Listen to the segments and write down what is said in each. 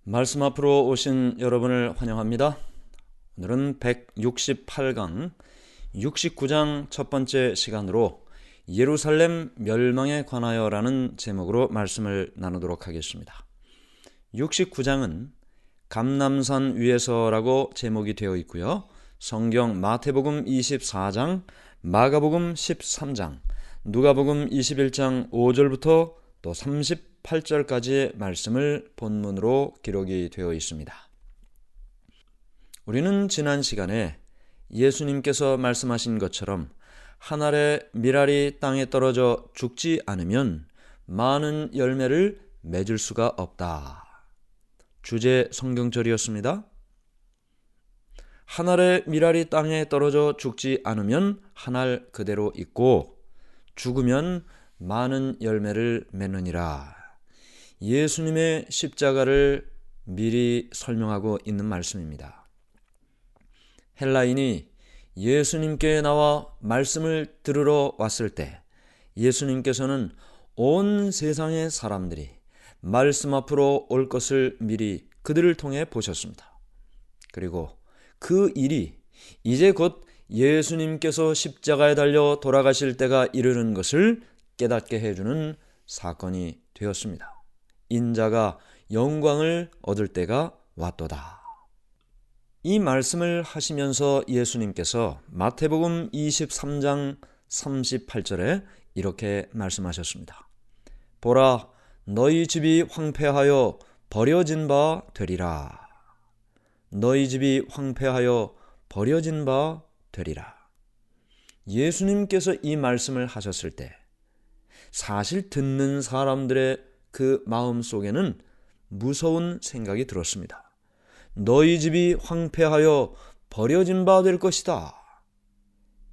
말씀 앞으로 오신 여러분을 환영합니다. 오늘은 168강 69장 첫 번째 시간으로 예루살렘 멸망에 관하여라는 제목으로 말씀을 나누도록 하겠습니다. 69장은 감람산 위에서라고 제목이 되어 있고요. 성경 마태복음 24장, 마가복음 13장, 누가복음 21장 5절부터 또 38절까지의 말씀을 본문으로 기록이 되어 있습니다. 우리는 지난 시간에 예수님께서 말씀하신 것처럼 한 알의 밀알이 땅에 떨어져 죽지 않으면 많은 열매를 맺을 수가 없다. 주제 성경절이었습니다. 한 알의 밀알이 땅에 떨어져 죽지 않으면 한 알 그대로 있고 죽으면 많은 열매를 맺느니라. 예수님의 십자가를 미리 설명하고 있는 말씀입니다. 헬라인이 예수님께 나와 말씀을 들으러 왔을 때 예수님께서는 온 세상의 사람들이 말씀 앞으로 올 것을 미리 그들을 통해 보셨습니다. 그리고 그 일이 이제 곧 예수님께서 십자가에 달려 돌아가실 때가 이르는 것을 깨닫게 해주는 사건이 되었습니다. 인자가 영광을 얻을 때가 왔도다. 이 말씀을 하시면서 예수님께서 마태복음 23장 38절에 이렇게 말씀하셨습니다. 보라, 너희 집이 황폐하여 버려진 바 되리라. 너희 집이 황폐하여 버려진 바 되리라. 예수님께서 이 말씀을 하셨을 때 사실 듣는 사람들의 그 마음 속에는 무서운 생각이 들었습니다. 너희 집이 황폐하여 버려진 바 될 것이다.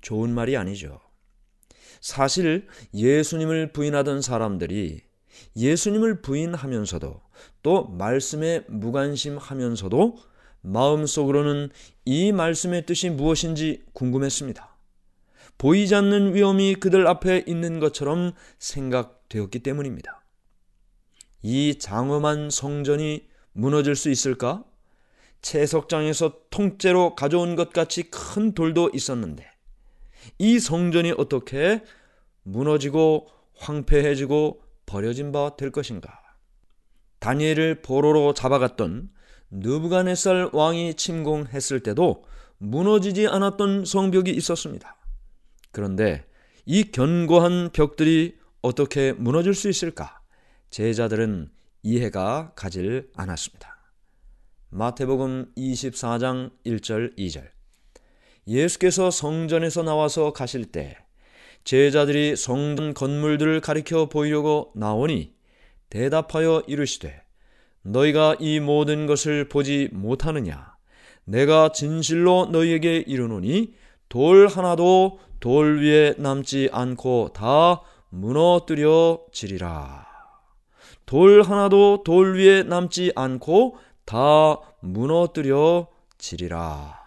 좋은 말이 아니죠. 사실 예수님을 부인하던 사람들이 예수님을 부인하면서도 또 말씀에 무관심하면서도 마음속으로는 이 말씀의 뜻이 무엇인지 궁금했습니다. 보이지 않는 위험이 그들 앞에 있는 것처럼 생각되었기 때문입니다. 이 장엄한 성전이 무너질 수 있을까? 채석장에서 통째로 가져온 것 같이 큰 돌도 있었는데 이 성전이 어떻게 무너지고 황폐해지고 버려진 바 될 것인가? 다니엘을 포로로 잡아갔던 느부갓네살 왕이 침공했을 때도 무너지지 않았던 성벽이 있었습니다. 그런데 이 견고한 벽들이 어떻게 무너질 수 있을까? 제자들은 이해가 가질 않았습니다. 마태복음 24장 1절 2절 예수께서 성전에서 나와서 가실 때 제자들이 성전 건물들을 가리켜 보이려고 나오니 대답하여 이르시되 너희가 이 모든 것을 보지 못하느냐? 내가 진실로 너희에게 이르노니 돌 하나도 돌 위에 남지 않고 다 무너뜨려지리라. 돌 하나도 돌 위에 남지 않고 다 무너뜨려지리라.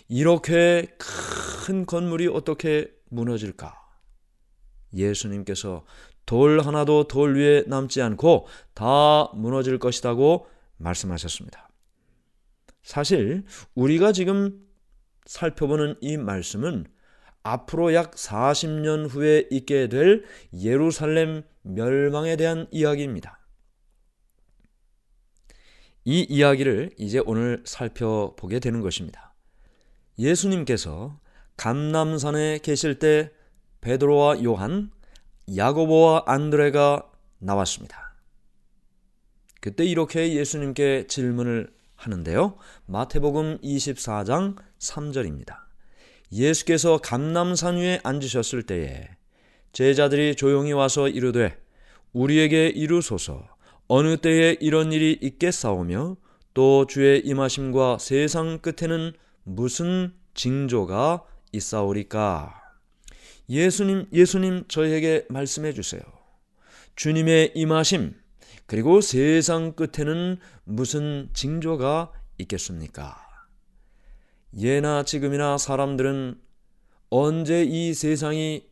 이렇게 큰 건물이 어떻게 무너질까? 예수님께서 돌 하나도 돌 위에 남지 않고 다 무너질 것이라고 말씀하셨습니다. 사실 우리가 지금 살펴보는 이 말씀은 앞으로 약 40년 후에 있게 될 예루살렘 멸망에 대한 이야기입니다. 이 이야기를 이제 오늘 살펴보게 되는 것입니다. 예수님께서 감람산에 계실 때 베드로와 요한, 야고보와 안드레가 나왔습니다. 그때 이렇게 예수님께 질문을 하는데요. 마태복음 24장 3절입니다. 예수께서 감람산 위에 앉으셨을 때에 제자들이 조용히 와서 이르되 우리에게 이루소서 어느 때에 이런 일이 있겠사오며 또 주의 임하심과 세상 끝에는 무슨 징조가 있사오리까? 예수님 저희에게 말씀해 주세요. 주님의 임하심 그리고 세상 끝에는 무슨 징조가 있겠습니까? 예나 지금이나 사람들은 언제 이 세상이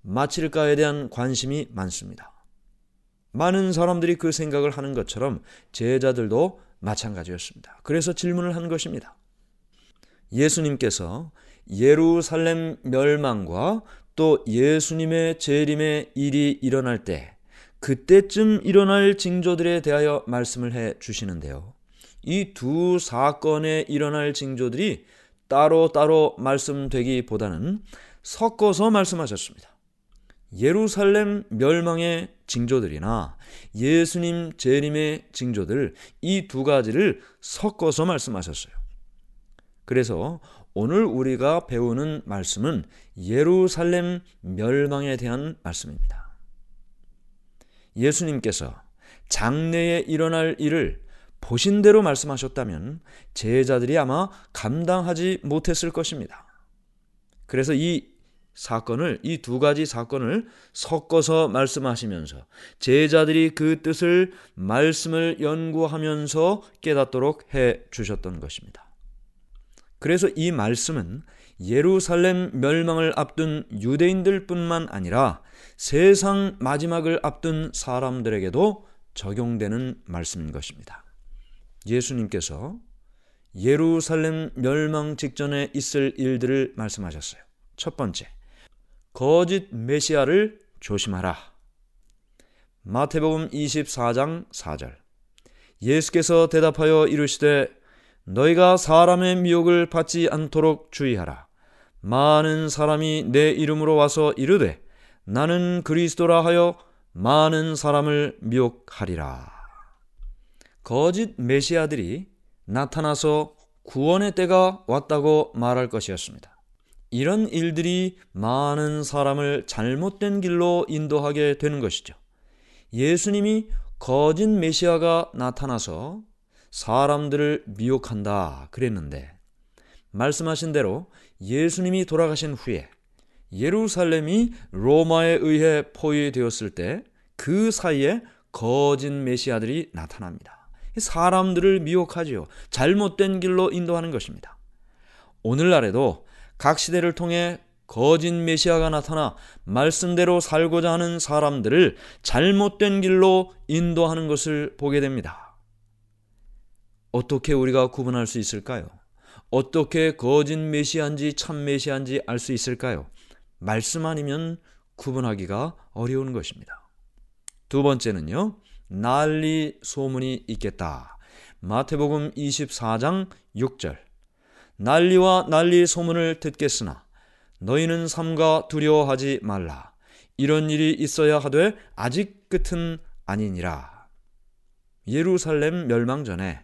마칠까에 대한 관심이 많습니다. 많은 사람들이 그 생각을 하는 것처럼 제자들도 마찬가지였습니다. 그래서 질문을 한 것입니다. 예수님께서 예루살렘 멸망과 또 예수님의 재림의 일이 일어날 때 그때쯤 일어날 징조들에 대하여 말씀을 해 주시는데요. 이 두 사건에 일어날 징조들이 따로따로 말씀되기보다는 섞어서 말씀하셨습니다. 예루살렘 멸망의 징조들이나 예수님 재림의 징조들, 이 두 가지를 섞어서 말씀하셨어요. 그래서 오늘 우리가 배우는 말씀은 예루살렘 멸망에 대한 말씀입니다. 예수님께서 장래에 일어날 일을 보신 대로 말씀하셨다면 제자들이 아마 감당하지 못했을 것입니다. 그래서 이 두 가지 사건을 섞어서 말씀하시면서 제자들이 그 뜻을 말씀을 연구하면서 깨닫도록 해 주셨던 것입니다. 그래서 이 말씀은 예루살렘 멸망을 앞둔 유대인들뿐만 아니라 세상 마지막을 앞둔 사람들에게도 적용되는 말씀인 것입니다. 예수님께서 예루살렘 멸망 직전에 있을 일들을 말씀하셨어요. 첫 번째, 거짓 메시아를 조심하라. 마태복음 24장 4절. 예수께서 대답하여 이르시되 너희가 사람의 미혹을 받지 않도록 주의하라. 많은 사람이 내 이름으로 와서 이르되 나는 그리스도라 하여 많은 사람을 미혹하리라. 거짓 메시아들이 나타나서 구원의 때가 왔다고 말할 것이었습니다. 이런 일들이 많은 사람을 잘못된 길로 인도하게 되는 것이죠. 예수님이 거짓 메시아가 나타나서 사람들을 미혹한다 그랬는데, 말씀하신 대로 예수님이 돌아가신 후에 예루살렘이 로마에 의해 포위되었을 때 그 사이에 거짓 메시아들이 나타납니다. 사람들을 미혹하지요. 잘못된 길로 인도하는 것입니다. 오늘날에도 각 시대를 통해 거짓 메시아가 나타나 말씀대로 살고자 하는 사람들을 잘못된 길로 인도하는 것을 보게 됩니다. 어떻게 우리가 구분할 수 있을까요? 어떻게 거짓 메시아인지 참 메시아인지 알 수 있을까요? 말씀 아니면 구분하기가 어려운 것입니다. 두 번째는요, 난리 소문이 있겠다. 마태복음 24장 6절. 난리와 난리 소문을 듣겠으나 너희는 삼가 두려워하지 말라. 이런 일이 있어야 하되 아직 끝은 아니니라. 예루살렘 멸망 전에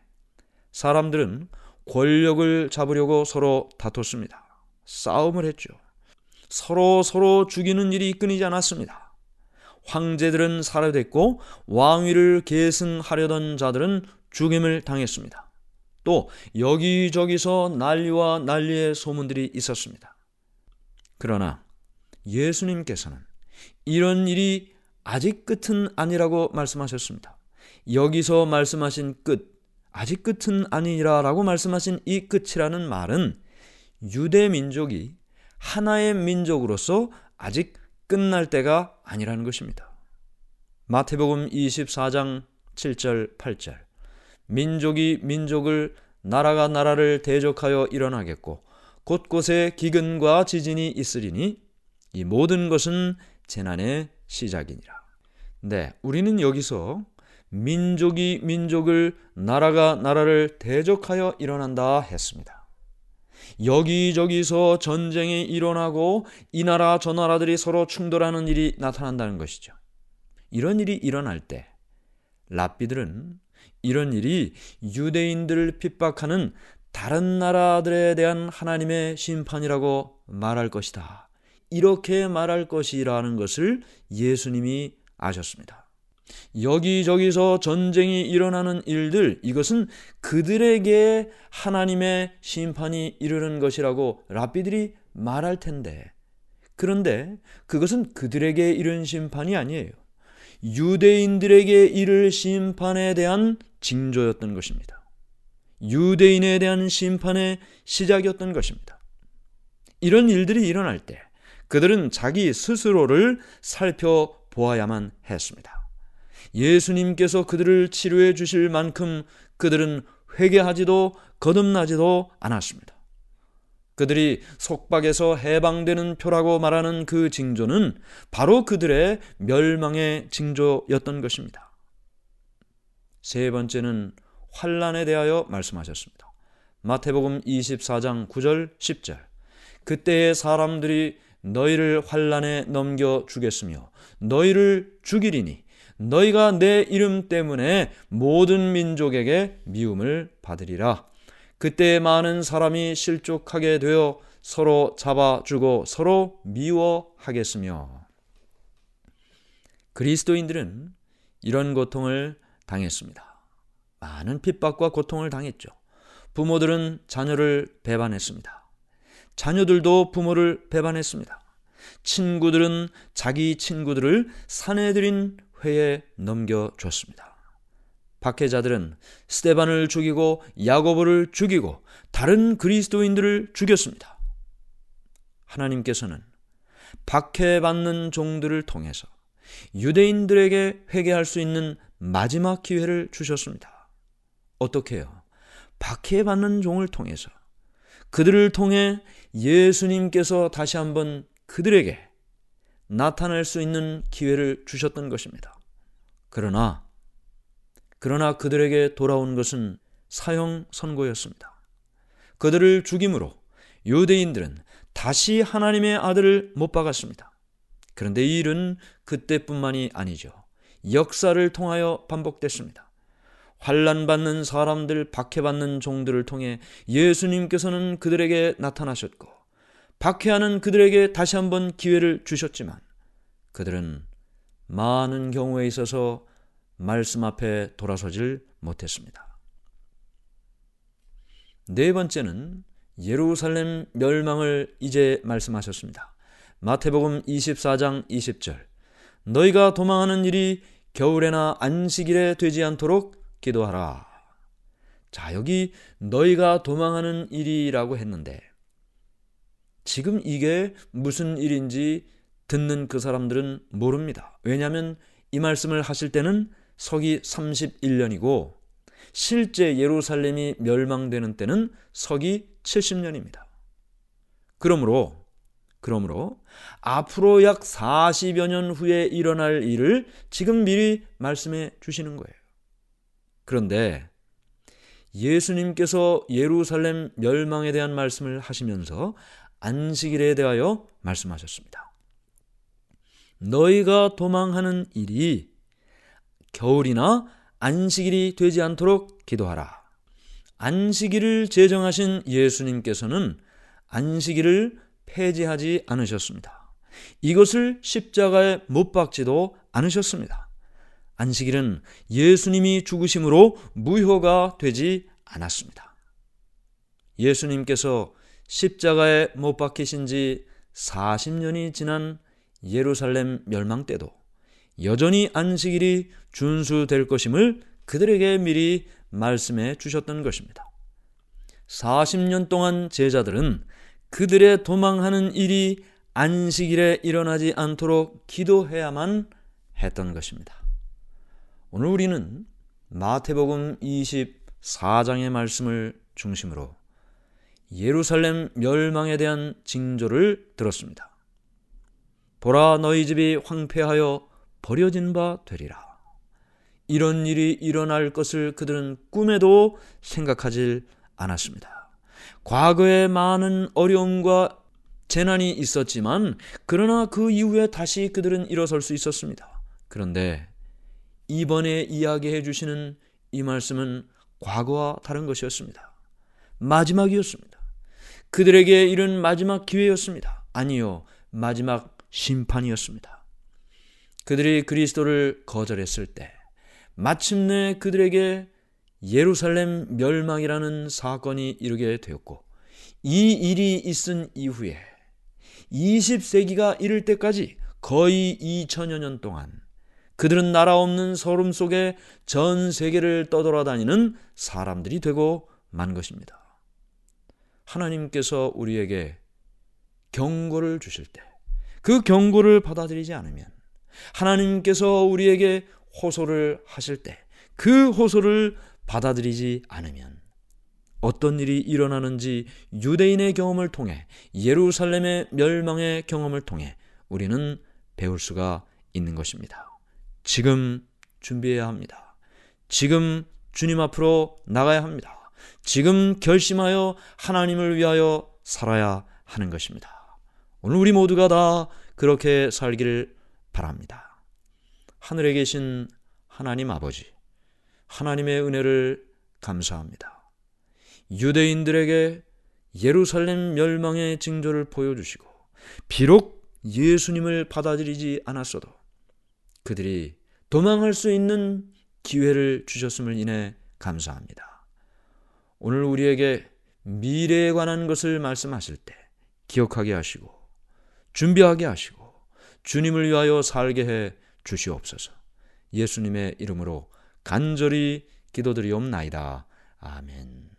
사람들은 권력을 잡으려고 서로 다퉜습니다. 싸움을 했죠. 서로 죽이는 일이 끊이지 않았습니다. 황제들은 살해됐고 왕위를 계승하려던 자들은 죽임을 당했습니다. 또 여기저기서 난리와 난리의 소문들이 있었습니다. 그러나 예수님께서는 이런 일이 아직 끝은 아니라고 말씀하셨습니다. 여기서 말씀하신 끝, 아직 끝은 아니라라고 말씀하신 이 끝이라는 말은 유대 민족이 하나의 민족으로서 아직 끝날 때가 아니라는 것입니다. 마태복음 24장 7절 8절. 민족이 민족을, 나라가 나라를 대적하여 일어나겠고 곳곳에 기근과 지진이 있으리니 이 모든 것은 재난의 시작이니라. 네, 우리는 여기서 민족이 민족을, 나라가 나라를 대적하여 일어난다 했습니다. 여기저기서 전쟁이 일어나고 이 나라 저 나라들이 서로 충돌하는 일이 나타난다는 것이죠. 이런 일이 일어날 때 랍비들은 이런 일이 유대인들을 핍박하는 다른 나라들에 대한 하나님의 심판이라고 말할 것이다. 이렇게 말할 것이라는 것을 예수님이 아셨습니다. 여기저기서 전쟁이 일어나는 일들, 이것은 그들에게 하나님의 심판이 이르는 것이라고 랍비들이 말할 텐데, 그런데 그것은 그들에게 이른 심판이 아니에요. 유대인들에게 이를 심판에 대한 징조였던 것입니다. 유대인에 대한 심판의 시작이었던 것입니다. 이런 일들이 일어날 때 그들은 자기 스스로를 살펴보아야만 했습니다. 예수님께서 그들을 치료해 주실 만큼 그들은 회개하지도 거듭나지도 않았습니다. 그들이 속박에서 해방되는 표라고 말하는 그 징조는 바로 그들의 멸망의 징조였던 것입니다. 세 번째는 환난에 대하여 말씀하셨습니다. 마태복음 24장 9절 10절. 그때의 사람들이 너희를 환난에 넘겨 주겠으며 너희를 죽이리니 너희가 내 이름 때문에 모든 민족에게 미움을 받으리라. 그때 많은 사람이 실족하게 되어 서로 잡아주고 서로 미워하겠으며. 그리스도인들은 이런 고통을 당했습니다. 많은 핍박과 고통을 당했죠. 부모들은 자녀를 배반했습니다. 자녀들도 부모를 배반했습니다. 친구들은 자기 친구들을 사내들인 회에 넘겨줬습니다. 박해자들은 스데반을 죽이고 야고보를 죽이고 다른 그리스도인들을 죽였습니다. 하나님께서는 박해받는 종들을 통해서 유대인들에게 회개할 수 있는 마지막 기회를 주셨습니다. 어떻게 해요? 박해받는 종을 통해서, 그들을 통해 예수님께서 다시 한번 그들에게 나타날 수 있는 기회를 주셨던 것입니다. 그러나 그들에게 돌아온 것은 사형 선고였습니다. 그들을 죽임으로 유대인들은 다시 하나님의 아들을 못 박았습니다. 그런데 이 일은 그때뿐만이 아니죠. 역사를 통하여 반복됐습니다. 환난받는 사람들, 박해받는 종들을 통해 예수님께서는 그들에게 나타나셨고 박해하는 그들에게 다시 한번 기회를 주셨지만 그들은 많은 경우에 있어서 말씀 앞에 돌아서질 못했습니다. 네 번째는 예루살렘 멸망을 이제 말씀하셨습니다. 마태복음 24장 20절. 너희가 도망하는 일이 겨울에나 안식일에 되지 않도록 기도하라. 자, 여기 너희가 도망하는 일이라고 했는데 지금 이게 무슨 일인지 듣는 그 사람들은 모릅니다. 왜냐하면 이 말씀을 하실 때는 서기 31년이고 실제 예루살렘이 멸망되는 때는 서기 70년입니다. 그러므로 앞으로 약 40여 년 후에 일어날 일을 지금 미리 말씀해 주시는 거예요. 그런데 예수님께서 예루살렘 멸망에 대한 말씀을 하시면서 안식일에 대하여 말씀하셨습니다. 너희가 도망하는 일이 겨울이나 안식일이 되지 않도록 기도하라. 안식일을 제정하신 예수님께서는 안식일을 폐지하지 않으셨습니다. 이것을 십자가에 못 박지도 않으셨습니다. 안식일은 예수님이 죽으심으로 무효가 되지 않았습니다. 예수님께서 십자가에 못 박히신 지 40년이 지난 예루살렘 멸망 때도 여전히 안식일이 준수될 것임을 그들에게 미리 말씀해 주셨던 것입니다. 40년 동안 제자들은 그들의 도망하는 일이 안식일에 일어나지 않도록 기도해야만 했던 것입니다. 오늘 우리는 마태복음 24장의 말씀을 중심으로 예루살렘 멸망에 대한 징조를 들었습니다. 보라, 너희 집이 황폐하여 버려진 바 되리라. 이런 일이 일어날 것을 그들은 꿈에도 생각하지 않았습니다. 과거에 많은 어려움과 재난이 있었지만 그러나 그 이후에 다시 그들은 일어설 수 있었습니다. 그런데 이번에 이야기해 주시는 이 말씀은 과거와 다른 것이었습니다. 마지막이었습니다. 그들에게 이른 마지막 기회였습니다. 아니요, 마지막 심판이었습니다. 그들이 그리스도를 거절했을 때 마침내 그들에게 예루살렘 멸망이라는 사건이 이르게 되었고 이 일이 있은 이후에 20세기가 이를 때까지 거의 2000여 년 동안 그들은 나라 없는 소름 속에 전 세계를 떠돌아다니는 사람들이 되고 만 것입니다. 하나님께서 우리에게 경고를 주실 때 그 경고를 받아들이지 않으면, 하나님께서 우리에게 호소를 하실 때 그 호소를 받아들이지 않으면 어떤 일이 일어나는지 유대인의 경험을 통해, 예루살렘의 멸망의 경험을 통해 우리는 배울 수가 있는 것입니다. 지금 준비해야 합니다. 지금 주님 앞으로 나가야 합니다. 지금 결심하여 하나님을 위하여 살아야 하는 것입니다. 오늘 우리 모두가 다 그렇게 살기를 바랍니다. 하늘에 계신 하나님 아버지, 하나님의 은혜를 감사합니다. 유대인들에게 예루살렘 멸망의 징조를 보여주시고 비록 예수님을 받아들이지 않았어도 그들이 도망할 수 있는 기회를 주셨음을 인해 감사합니다. 오늘 우리에게 미래에 관한 것을 말씀하실 때 기억하게 하시고 준비하게 하시고 주님을 위하여 살게 해 주시옵소서. 예수님의 이름으로 간절히 기도드리옵나이다. 아멘.